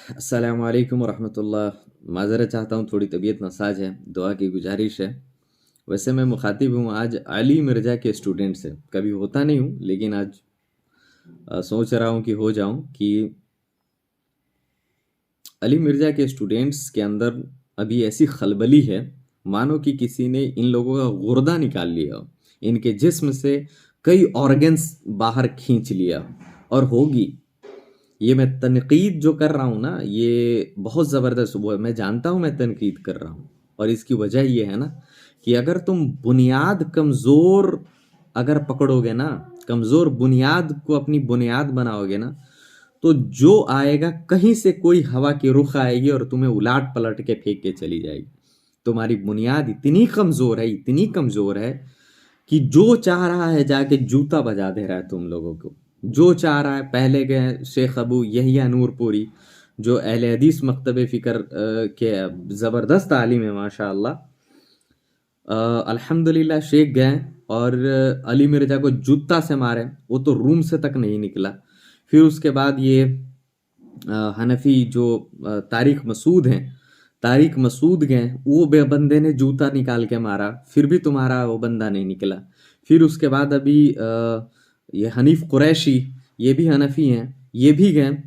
अस्सलाम वालेकुम रहमतुल्लाह। माज़रत चाहता हूँ, थोड़ी तबीयत नासाज है, दुआ की गुजारिश है। वैसे मैं मुखातिब हूँ आज अली मिर्ज़ा के स्टूडेंट से। कभी होता नहीं हूँ, लेकिन आज सोच रहा हूँ कि हो जाऊँ कि अली मिर्ज़ा के स्टूडेंट्स के अंदर अभी ऐसी खलबली है, मानो कि किसी ने इन लोगों का गुर्दा निकाल लिया हो। इनके जिस्म से कई ऑर्गन्स बाहर खींच लिया और होगी। ये मैं तनकीद जो कर रहा हूँ ना, ये बहुत ज़बरदस्त वो है। मैं जानता हूँ मैं तनकीद कर रहा हूँ, और इसकी वजह ये है ना कि अगर तुम बुनियाद कमज़ोर अगर पकड़ोगे ना, कमज़ोर बुनियाद को अपनी बुनियाद बनाओगे ना, तो जो आएगा कहीं से कोई हवा की रुख आएगी और तुम्हें उलाट पलट के फेंक के चली जाएगी। तुम्हारी बुनियाद इतनी कमज़ोर है, इतनी कमज़ोर है कि जो चाह रहा है जाके जूता बजा दे रहा है तुम लोगों को। जो चाह रहा है, पहले गए शेख अबू यहिया नूरपुरी, जो अहले हदीस मकतब फ़िक्र के ज़बरदस्त आलिम है माशाअल्लाह। अल्हम्दुलिल्लाह शेख गए और अली मिर्ज़ा को जूता से मारे, वो तो रूम से तक नहीं निकला। फिर उसके बाद ये हनफी जो तारिक मसूद हैं, तारिक मसूद गए, वो बंदे ने जूता निकाल के मारा, फिर भी तुम्हारा वो बंदा नहीं निकला। फिर उसके बाद अभी ये हनीफ कुरैशी, ये भी हनफी हैं, ये भी गए,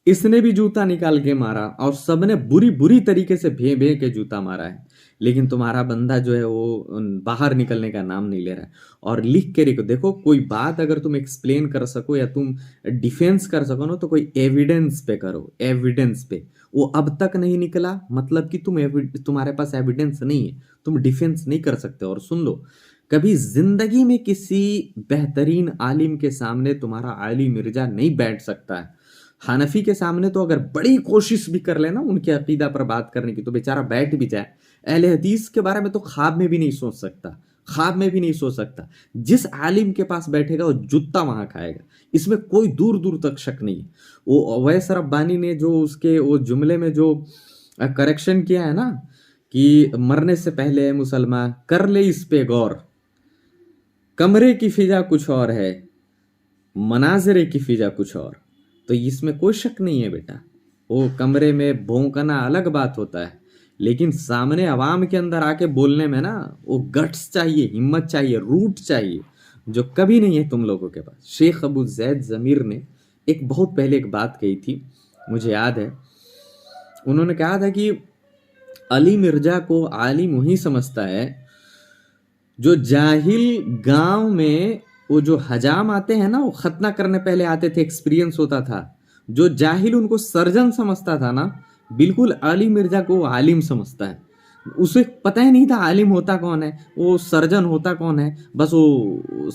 इसने भी जूता निकाल के मारा और सबने बुरी बुरी तरीके से भे भे के जूता मारा है। लेकिन तुम्हारा बंदा जो है वो बाहर निकलने का नाम नहीं ले रहा है। और लिख के रखो, देखो कोई बात अगर तुम एक्सप्लेन कर सको या तुम डिफेंस कर सको ना, तो कोई एविडेंस पे करो, एविडेंस पे। वो अब तक नहीं निकला, मतलब कि तुम्हारे पास एविडेंस नहीं है, तुम डिफेंस नहीं कर सकते। और सुन लो, कभी जिंदगी में किसी बेहतरीन आलिम के सामने तुम्हारा अली मिर्जा नहीं बैठ सकता है। हनफी के सामने तो अगर बड़ी कोशिश भी कर लेना उनके अकीदा पर बात करने की, तो बेचारा बैठ भी जाए। अहले हदीस के बारे में तो ख्वाब में भी नहीं सोच सकता, ख्वाब में भी नहीं सोच सकता। जिस आलिम के पास बैठेगा वो जूता वहां खाएगा, इसमें कोई दूर दूर तक शक नहीं है। वो अवैस रब्बानी ने जो उसके वो जुमले में जो करेक्शन किया है ना, कि मरने से पहले मुसलमान कर ले इस पे गौर, कमरे की फिजा कुछ और है, मनाजरे की फिजा कुछ और। तो इसमें कोई शक नहीं है बेटा। वो कमरे में भौंकना अलग बात होता है, लेकिन सामने अवाम के अंदर आके बोलने में ना वो गट्स चाहिए, हिम्मत चाहिए, रूट चाहिए, जो कभी नहीं है तुम लोगों के पास। शेख अबू जैद ज़मीर ने एक बहुत पहले एक बात कही थी, मुझे याद है। उन्होंने कहा था कि अली मिर्जा को आलिम वही समझता है जो जाहिल गांव में वो जो हजाम आते हैं ना, वो खतना करने पहले आते थे, एक्सपीरियंस होता था। जो जाहिल उनको सर्जन समझता था ना, बिल्कुल अली मिर्जा को वो आलिम समझता है। उसे पता ही नहीं था आलिम होता कौन है, वो सर्जन होता कौन है, बस वो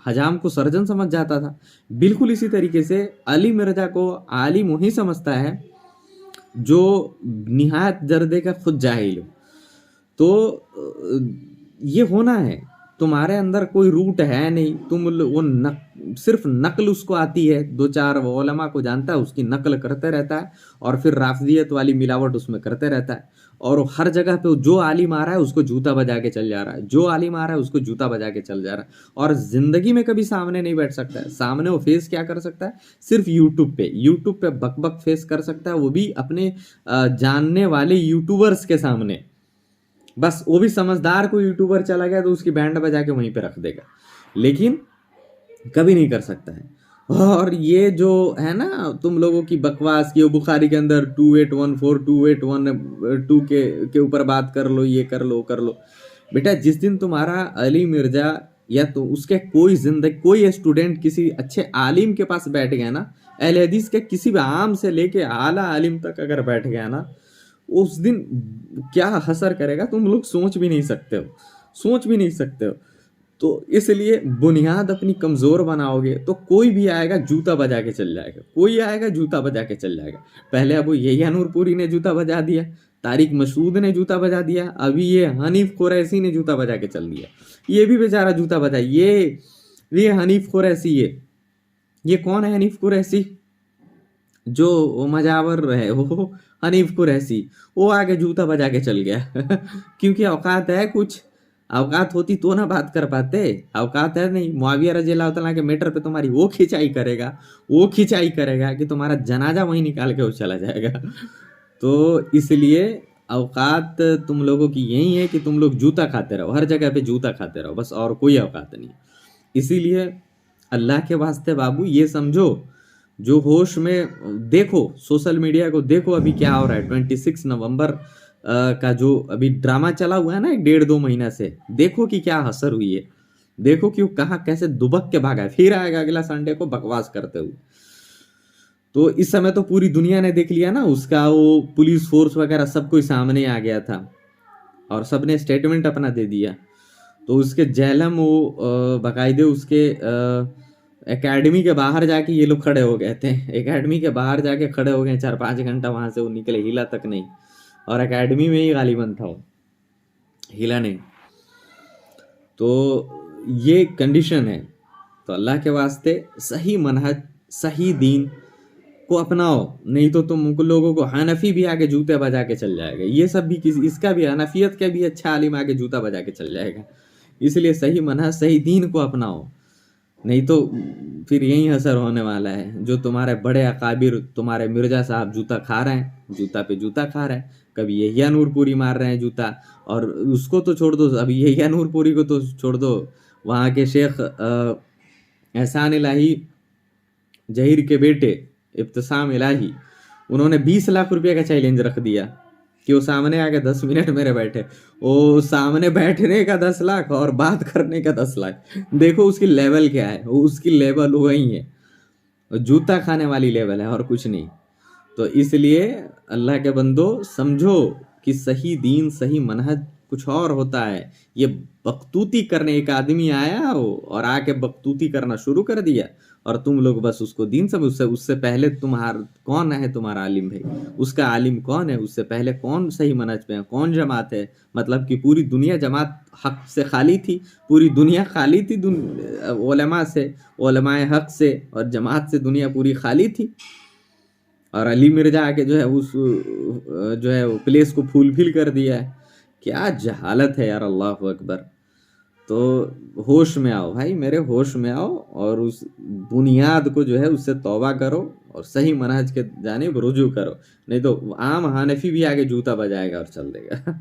हजाम को सर्जन समझ जाता था। बिल्कुल इसी तरीके से अली मिर्जा को आलिम वही समझता है जो निहायत दर्जे का खुद जाहिल हो। तो ये होना है। तुम्हारे अंदर कोई रूट है नहीं, तुम वो सिर्फ नकल उसको आती है, दो चार उलमा को जानता है, उसकी नकल करते रहता है, और फिर राफियत वाली मिलावट उसमें करते रहता है। और हर जगह पे जो आलिम आ रहा है उसको जूता बजा के चल जा रहा है, जो आलिम आ रहा है उसको जूता बजा के चल जा रहा है। और जिंदगी में कभी सामने नहीं बैठ सकता है। सामने वो फेस क्या कर सकता है, सिर्फ यूट्यूब पे बक बक फेस कर सकता है, वो भी अपने जानने वाले यूट्यूबर्स के सामने। बस वो भी समझदार कोई यूट्यूबर चला गया तो उसकी बैंड बजा के वहीं पे रख देगा, लेकिन कभी नहीं कर सकता है। और ये जो है ना तुम लोगों की बकवास की, वो बुखारी के अंदर 2814 2812 के ऊपर बात कर लो, ये कर लो कर लो। बेटा जिस दिन तुम्हारा अली मिर्जा या तो उसके कोई जिंदगी कोई स्टूडेंट किसी अच्छे आलिम के पास बैठ गया ना, अहले हदीस के किसी भी आम से लेके आला आलिम तक अगर बैठ गया ना, उस दिन क्या हसर करेगा तुम लोग सोच भी नहीं सकते हो, सोच भी नहीं सकते हो। तो इसलिए बुनियाद अपनी कमज़ोर बनाओगे तो कोई भी आएगा जूता बजा के चल जाएगा, कोई आएगा जूता बजा के चल जाएगा। पहले अबू यहिया नूरपुरी ने जूता बजा दिया, तारिक मसूद ने जूता बजा दिया, अभी ये हनीफ कुरैशी ने जूता बजा के चल दिया। ये भी बेचारा जूता बजा, ये हनीफ कुरैशी, ये कौन है हनीफ कुरैशी? जो मजावर है वो हनीफ कुरैशी, वो आगे जूता बजा के चल गया क्योंकि औकात है कुछ, औकात होती तो ना बात कर पाते, औकात है नहीं। मुआविया रज़ियल्लाहु तआला के मैटर पे तुम्हारी वो खिंचाई करेगा कि तुम्हारा जनाजा वहीं निकाल के वो चला जाएगा। तो इसलिए औकात तुम लोगों की यही है कि तुम लोग जूता खाते रहो, हर जगह पे जूता खाते रहो, बस और कोई औकात नहीं। इसीलिए अल्लाह के वास्ते बाबू ये समझो, जो होश में देखो, सोशल मीडिया को देखो अभी क्या हो रहा है। 26 नवंबर का जो अभी ड्रामा चला हुआ है ना, 1.5-2 महीना से, देखो कि क्या हसर हुई है, देखो कि वो कहाँ कैसे दुबक के भागा है, फिर आएगा अगला संडे को बकवास करते हुए। तो इस समय तो पूरी दुनिया ने देख लिया ना, उसका वो पुलिस फोर्स वगैरह सब कोई सामने आ गया था और सबने स्टेटमेंट अपना दे दिया। तो उसके जहलम वो बाकायदे उसके एकेडमी के बाहर जाके ये लोग खड़े हो गए थे, एकेडमी के बाहर जाके खड़े हो गए, 4-5 घंटा वहां से वो निकले, हिला तक नहीं, और एकेडमी में ही गालिबन था वो, हिला नहीं। तो ये कंडीशन है। तो अल्लाह के वास्ते सही मनहज, सही दीन को अपनाओ, नहीं तो तुम लोगों को हनफी भी आगे जूते बजा के चल जाएगा, ये सब भी किसी, इसका भी हनफियत का भी अच्छा आलिम आगे जूता बजा के चल जाएगा। इसलिए सही मनहज, सही दीन को अपनाओ, नहीं तो फिर यही असर होने वाला है। जो तुम्हारे बड़े अकाबिर, तुम्हारे मिर्जा साहब जूता खा रहे हैं, जूता पे जूता खा रहे हैं, कभी यहिया नूरपुरी मार रहे हैं जूता, और उसको तो छोड़ दो, अभी यहिया नूरपुरी को तो छोड़ दो, वहाँ के शेख एहसान इलाही जहीर के बेटे इब्तिसाम इलाही, उन्होंने 20 लाख रुपए का चैलेंज रख दिया कि वो सामने आके 10 मिनट मेरे बैठे, वो सामने बैठने का 10 लाख और बात करने का 10 लाख। देखो उसकी लेवल क्या है, वो उसकी लेवल वही है, जूता खाने वाली लेवल है और कुछ नहीं। तो इसलिए अल्लाह के बंदो समझो कि सही दीन, सही मनहज कुछ और होता है। ये बकतूती करने एक आदमी आया वो और आके बकतूती करना शुरू कर दिया, और तुम लोग बस उसको दीन समझ, उससे पहले तुम्हारा कौन है, तुम्हारा आलिम भाई, उसका आलिम कौन है, उससे पहले कौन सही मनहज पे है, कौन जमात है। मतलब कि पूरी दुनिया जमात हक से खाली थी, पूरी दुनिया खाली थी उलमा से, उलमाए हक से और जमात से दुनिया पूरी खाली थी, और अली मिर्जा आके जो है उस जो है वो प्लेस को फुलफिल कर दिया है। क्या जहालत है यार, अल्लाह अकबर। तो होश में आओ भाई मेरे, होश में आओ, और उस बुनियाद को जो है उससे तौबा करो और सही मनहज के जानिब रुजू करो, नहीं तो आम हानफी भी आगे जूता बजाएगा और चल देगा।